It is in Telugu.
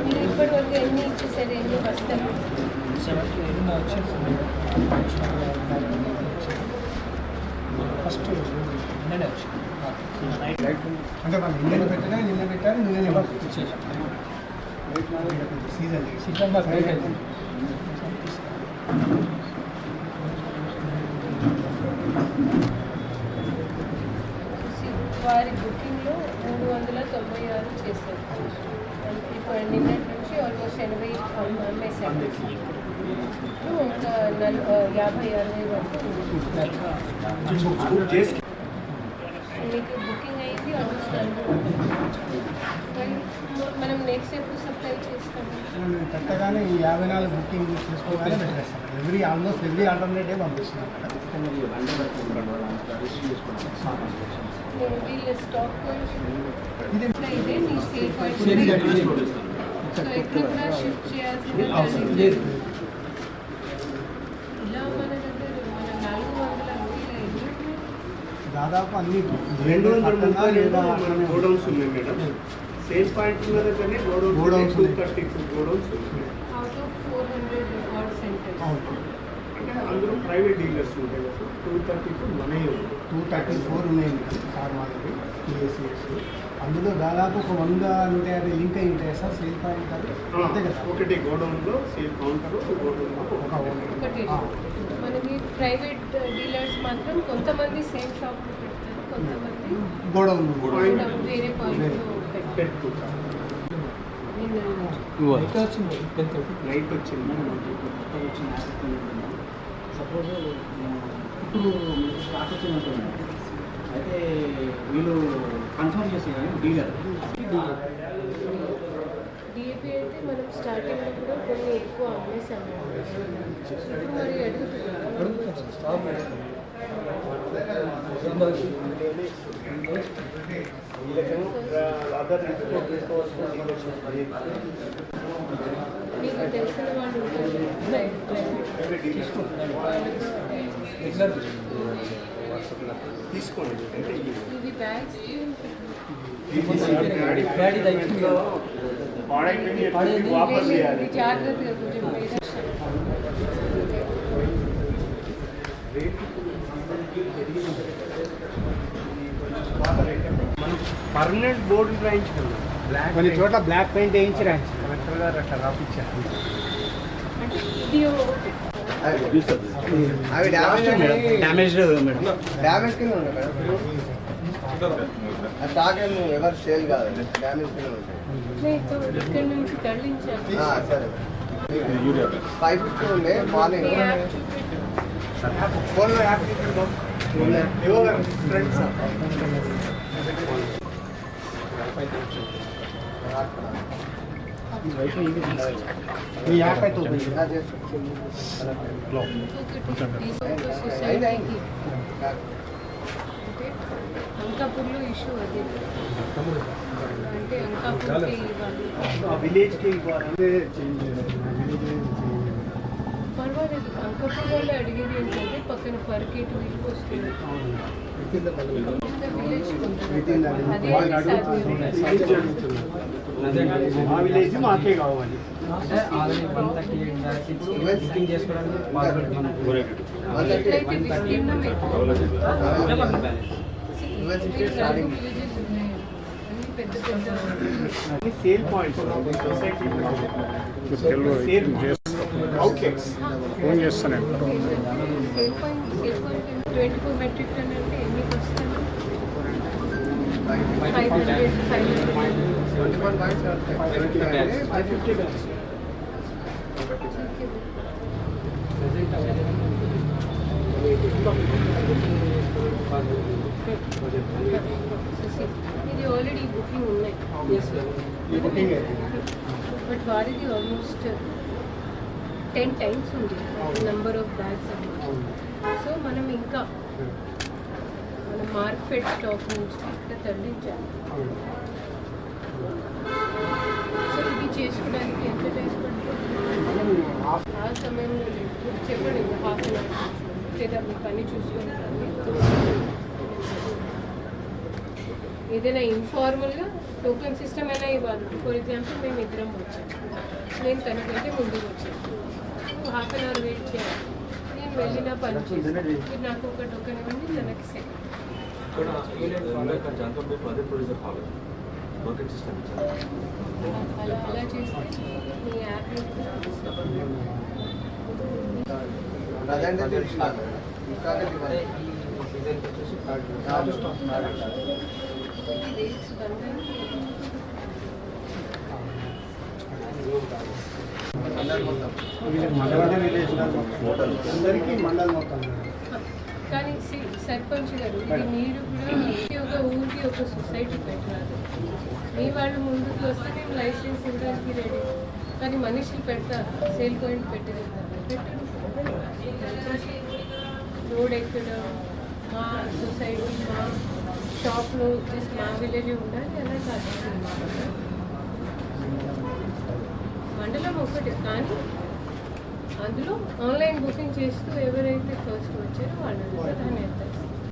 మీరు ఇప్పటివరకు ఎన్ని ఇచ్చేసారు, ఎన్ని వస్తారు? 70 ఫస్ట్ నిన్ననే వచ్చింది అంటే వాళ్ళు నిన్న పెట్టినా నిన్న పెట్టారు నిన్ననే ఇచ్చేసాం. సీజన్ మాకు లేట్ అయింది. వారి బుకింగ్లో 396 చేశారు. ఇప్పుడు నిన్నటి నుంచి ఆల్మోస్ట్ 80 అమ్మేశారు. ఇంకా 50-60 వరకు మీకు బుకింగ్ అయింది ఆల్మోస్ట్. మనం నెక్స్ట్ ఎప్పుడు సప్లై చేస్తాము? పెట్టగానే ఈ 54 బుకింగ్ చేసుకోగానే పెట్టేస్తాం. ఆల్మోస్ట్ ఎవ్రీ ఆల్టర్నేట్ డే పంపిస్తున్నాం. వీళ్ళ స్టాక్ ఇదే మీ సేల్ పాయింట్. సో ఎక్కడ కూడా షిఫ్ట్ చేయాల్సింది లేదు. ఇలా మన దగ్గర మన 400 దాదాపు అన్ని 230 గోడౌన్స్ ఉన్నాయి మేడం. సేల్ పాయింట్ దగ్గరనే గోడౌన్స్ 232 గోడౌన్స్ ఉన్నాయి. Out of 400 add centres. అంటే అందరూ ప్రైవేట్ డీలర్స్ ఉంటాయి కదా. 232 మనయే 234 ఉన్నాయి సార్ మాది టీఎస్సీఎస్. అందులో దాదాపు ఒక 100-150 లింక్ అయి ఉంటాయి సార్ సేల్ పాయింట్. అంతే కదా, ఒకటి గోడౌన్లో సేల్ కౌంటర్, గోడౌన్లో ఒక ఒకటి మనకి ప్రైవేట్ డీలర్స్ మాత్రం కొంతమంది సేమ్ షాప్లో పెడతారు, కొంతమంది గోడౌన్ వేరే పాయింట్లో పెట్టుకుంటారు. ఎక్కడ వచ్చింది? నైట్ వచ్చింది. సపోజ్ ఇప్పుడు స్టాక్ వచ్చినట్టు అయితే వీళ్ళు కన్ఫర్మ్ చేస్తారు డీలర్. డిఏపి అయితే మనం స్టార్టింగ్లో కూడా కొన్ని ఎక్కువ అమ్మేసాము. ఇప్పుడు మరి మీకు తెలిసిన వాళ్ళు తీసుకోండి. అంటే ఇవి బ్యాగ్స్ వాపస్ చేయాలి. జాగ్రత్తగా కొంచెం పర్మనెంట్ బోర్డు రాయించుకున్నాం. కొన్ని చోట్ల బ్లాక్ పెయింట్ వేయించి రాయించి కలెక్టర్ గారు అట్లా రాపించారు. అంటే ఇది అవి డ్యామేజ్ మేడం. డ్యామేజ్ కింద ఉంది మేడం. ఆ స్టాక్ ఏమి ఎవరు సేల్ కాదు, డ్యామేజ్ కింద ఉంటాయి. ఇక్కడ నుంచి తరలించాలి. సరే 550 ఉండే మార్నింగ్ ఫోన్లో యాప్ ఫ్రెండ్స్ మీ యాప్ అయితే ఓపెన్ సొసైటీకి అంటే అంకాపూర్లో ఇష్యూ అది. అంటే అంకాపూర్కి ఇవ్వాలి, విలేజ్కి ఇవ్వాలి. పర్వాలేదు. అంకాపూర్ వాళ్ళు అడిగేది ఏంటంటే పక్కన పర్కేటు వీళ్ళకి వస్తుంది. ఆ విలేజ్ మాకే కావాలి. అంటే ఆల్రెడీ 138 బుకింగ్ చేసుకోవడానికి పాసిబిలిటీ మనకు. ఎట్లయితే విస్తీర్ణం ఎక్కువ పెద్ద పెద్ద sale points society sale outlets phone చేస్తాను. సేల్ పాయింట్ 24 మెట్రిక్ టన్ అంటే ఎన్ని వస్తుంది? 500 21 పాయింట్స్ 550 బ్యాగ్స్. ఇది ఆల్రెడీ బుకింగ్ ఉన్నాయి. బట్ వారిది ఆల్మోస్ట్ 10 times ఉంది నెంబర్ ఆఫ్ బ్యాగ్స్ అన్నమాట. సో మనం ఇంకా మన మార్కెట్ స్టాక్ నుంచి ఇక్కడ తరలించాలి. సో ఇది చేసుకోవడానికి ఎంత టైం పడుతుంది? ఆ సమయంలో చెప్పండి, 1/2 an hour లేదా మీ పని చూసుకొని ఏదైనా ఇన్ఫార్మల్గా టోకెన్ సిస్టమ్ అయినా ఇవ్వాలి. ఫర్ ఎగ్జాంపుల్ మేము ఇద్దరం వచ్చాం, నేను తనకంటే ముందుకు వచ్చాను, 1/2 అవర్ వెయిట్ చేయాలి, నేను వెళ్ళిన పని చేస్తాను, మీరు నాకు ఒక టోకెన్ ఇవ్వండి, తనకి సెకండ్ అలా చేస్తే మీ యాప్ అదంటే తెలుసుకోవాలి అందరికీ మండల్ మొత్తం. కానీ సర్పంచ్ గారు ఇది మీరు కూడా ఒక ఊరికి ఒక సొసైటీ పెట్టాలి. మీ వాళ్ళు ముందుకు వస్తే మేము లైసెన్స్ ఇవ్వడానికి రెడీ, కానీ మనుషులు పెడతారు, సేల్ పాయింట్ పెట్టగలుగుతారు, పెట్టండి. రోడ్ ఎక్కడ మా సొసైటీ మా షాప్లో జస్ట్ మా విలేజ్ ఉండాలి అలా కాదు. మండలం ఒకటి, కానీ అందులో ఆన్లైన్ బుకింగ్ చేస్తూ ఎవరైతే ఫస్ట్ వచ్చారో వాళ్ళు